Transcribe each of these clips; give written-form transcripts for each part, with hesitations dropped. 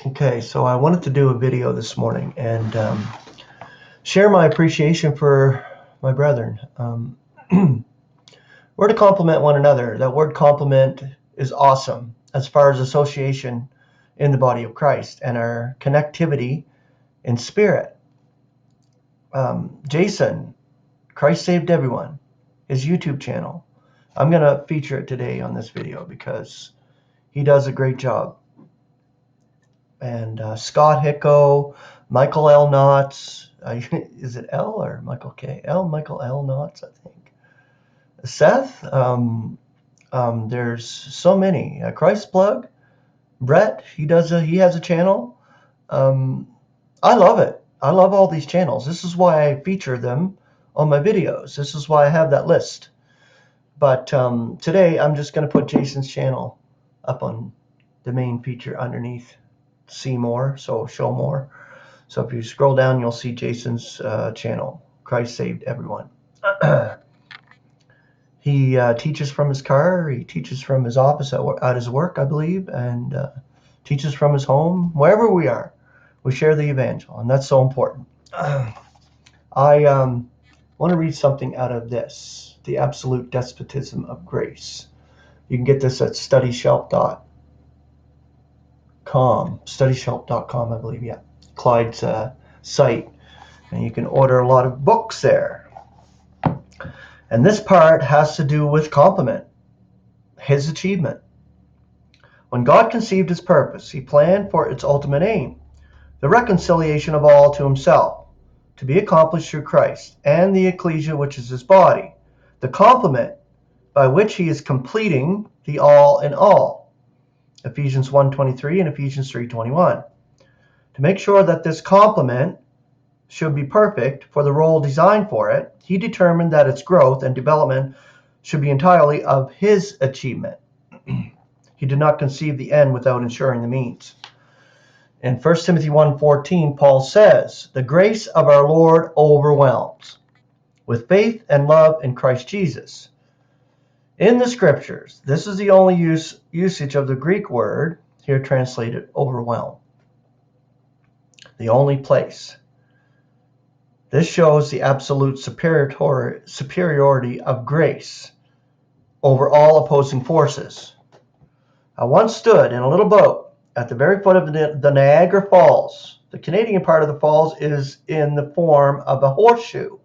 Okay, so I wanted to do a video this morning and share my appreciation for my brethren. We're to compliment one another. That word compliment is awesome as far as association in the body of Christ and our connectivity in spirit. Jason, Christ Saved Everyone, his YouTube channel. I'm going to feature it today on this video because he does a great job. And Scott Hicko, Michael L. Knotts, is it L or Michael K? Michael L. Knotts, I think. Seth, there's so many. ChristPlvgg, Brett, he has a channel. I love it. I love all these channels. This is why I feature them on my videos. This is why I have that list. But today I'm just going to put Jason's channel up on the main feature underneath. See more, so show more. So if you scroll down, you'll see Jason's channel, Christ Saved Everyone. He teaches from his car, he teaches from his office at his work, I believe, and teaches from his home. Wherever we are, we share the evangel, and that's so important. I want to read something out of this, The Absolute Despotism of Grace. You can get this at studyshelp.com, studyshelp.com, I believe, yeah. Clyde's site, and you can order a lot of books there. And this part has to do with compliment, his achievement. When God conceived his purpose, he planned for its ultimate aim, the reconciliation of all to himself, to be accomplished through Christ and the ecclesia, which is his body, the complement by which he is completing the all in all. Ephesians 1:23 and Ephesians 3:21. To make sure that this complement should be perfect for the role designed for it, he determined that its growth and development should be entirely of his achievement. He did not conceive the end without ensuring the means. In 1 Timothy 1:14, Paul says, "The grace of our Lord overwhelms with faith and love in Christ Jesus." In the scriptures, this is the only usage of the Greek word, here translated overwhelm. The only place. This shows the absolute superiority of grace over all opposing forces. I once stood in a little boat at the very foot of the Niagara Falls. The Canadian part of the falls is in the form of a horseshoe.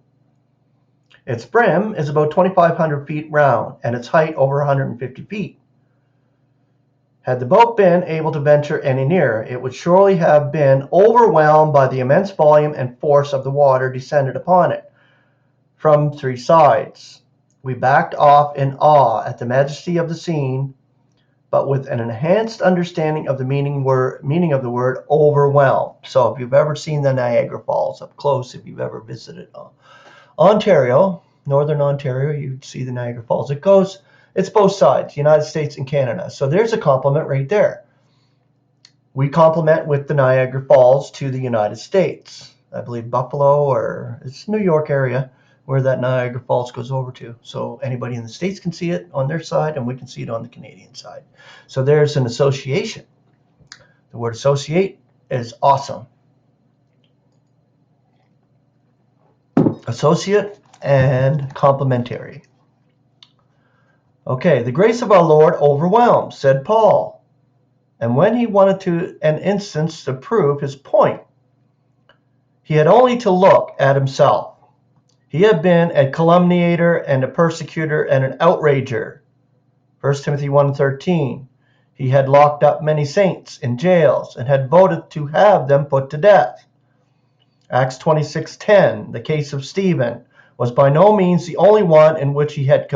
Its brim is about 2,500 feet round and its height over 150 feet. Had the boat been able to venture any nearer, it would surely have been overwhelmed by the immense volume and force of the water descended upon it from three sides. We backed off in awe at the majesty of the scene, but with an enhanced understanding of the meaning of the word overwhelm. So if you've ever seen the Niagara Falls up close, if you've ever visited Ontario, Northern Ontario, you'd see the Niagara Falls. It's both sides, United States and Canada. So there's a compliment right there. We compliment with the Niagara Falls to the United States. I believe Buffalo, or it's New York area where that Niagara Falls goes over to. So anybody in the States can see it on their side, and we can see it on the Canadian side. So there's an association. The word associate is awesome. Associate and complementary. Okay, the grace of our Lord overwhelms, said Paul. And when he wanted an instance to prove his point, he had only to look at himself. He had been a calumniator and a persecutor and an outrager. 1 Timothy 1:13. He had locked up many saints in jails and had voted to have them put to death. Acts 26:10. The case of Stephen was by no means the only one in which he had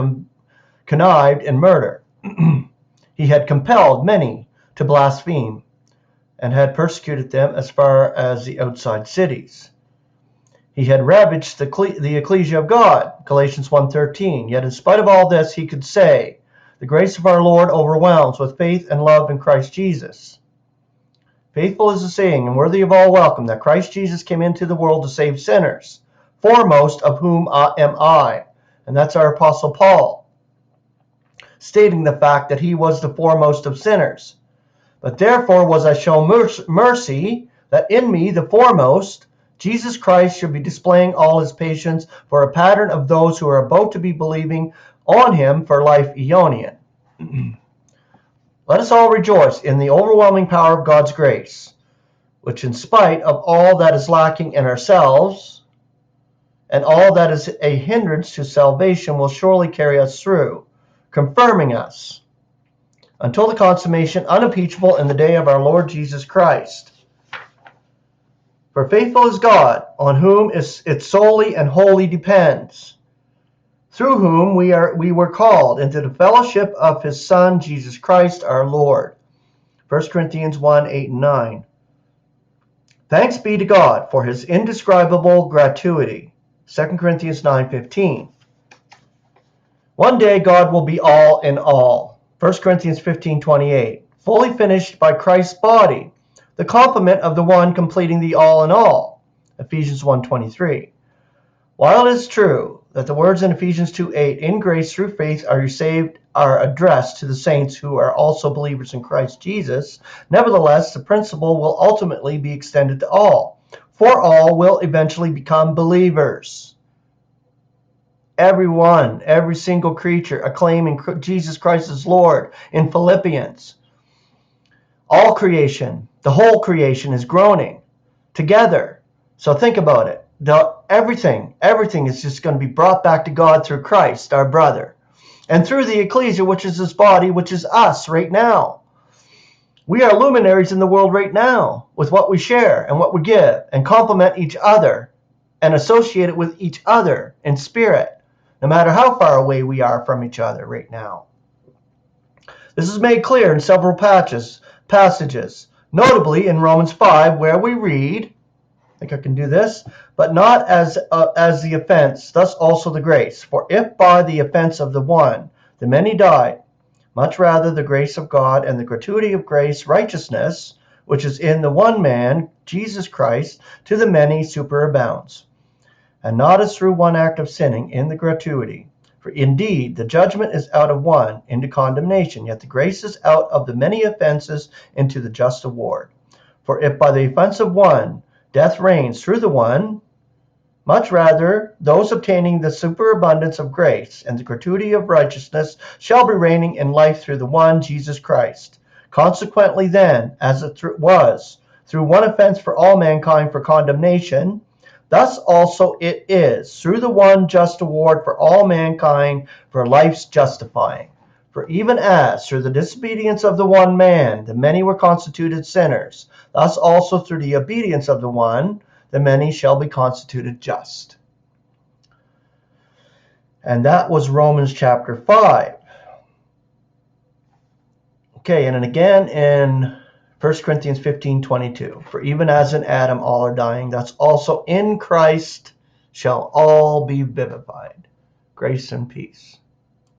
connived in murder. He had compelled many to blaspheme and had persecuted them as far as the outside cities. He had ravaged the ecclesia of God, Galatians 1:13. Yet in spite of all this, he could say, the grace of our Lord overwhelms with faith and love in Christ Jesus. Faithful is the saying and worthy of all welcome that Christ Jesus came into the world to save sinners, foremost of whom am I. And that's our Apostle Paul, stating the fact that he was the foremost of sinners. But therefore was I shown mercy, that in me, the foremost, Jesus Christ should be displaying all his patience for a pattern of those who are about to be believing on him for life Aeonian. Let us all rejoice in the overwhelming power of God's grace, which in spite of all that is lacking in ourselves and all that is a hindrance to salvation will surely carry us through, confirming us until the consummation unimpeachable in the day of our Lord Jesus Christ. For faithful is God, on whom it solely and wholly depends, through whom we were called into the fellowship of his Son, Jesus Christ our Lord. 1 Corinthians 1, 8 and 9. Thanks be to God for his indescribable gratuity. 2 Corinthians 9:15. One day God will be all in all. 1 Corinthians 15:28. Fully finished by Christ's body, the complement of the one completing the all in all. Ephesians 1:23. While it is true that the words in Ephesians 2:8, in grace through faith are you saved, are addressed to the saints who are also believers in Christ Jesus, nevertheless, the principle will ultimately be extended to all, for all will eventually become believers. Everyone, every single creature acclaiming Jesus Christ as Lord in Philippians. All creation, the whole creation is groaning together. So think about it. Everything is just going to be brought back to God through Christ, our brother, and through the ecclesia, which is his body, which is us right now. We are luminaries in the world right now with what we share and what we give and complement each other and associate it with each other in spirit, no matter how far away we are from each other right now. This is made clear in several passages, notably in Romans 5, where we read, I think I can do this, but not as the offense, thus also the grace. For if by the offense of the one the many died, much rather the grace of God and the gratuity of grace, righteousness, which is in the one man, Jesus Christ, to the many superabounds. And not as through one act of sinning in the gratuity. For indeed the judgment is out of one into condemnation, yet the grace is out of the many offenses into the just award. For if by the offense of one death reigns through the one, much rather those obtaining the superabundance of grace and the gratuity of righteousness shall be reigning in life through the one, Jesus Christ. Consequently then, as it was through one offense for all mankind for condemnation, thus also it is through the one just award for all mankind for life's justifying. For even as through the disobedience of the one man the many were constituted sinners, thus also through the obedience of the one the many shall be constituted just. And that was Romans chapter 5. Okay, and then again in 1 Corinthians 15:22. For even as in Adam all are dying, thus also in Christ shall all be vivified. Grace and peace.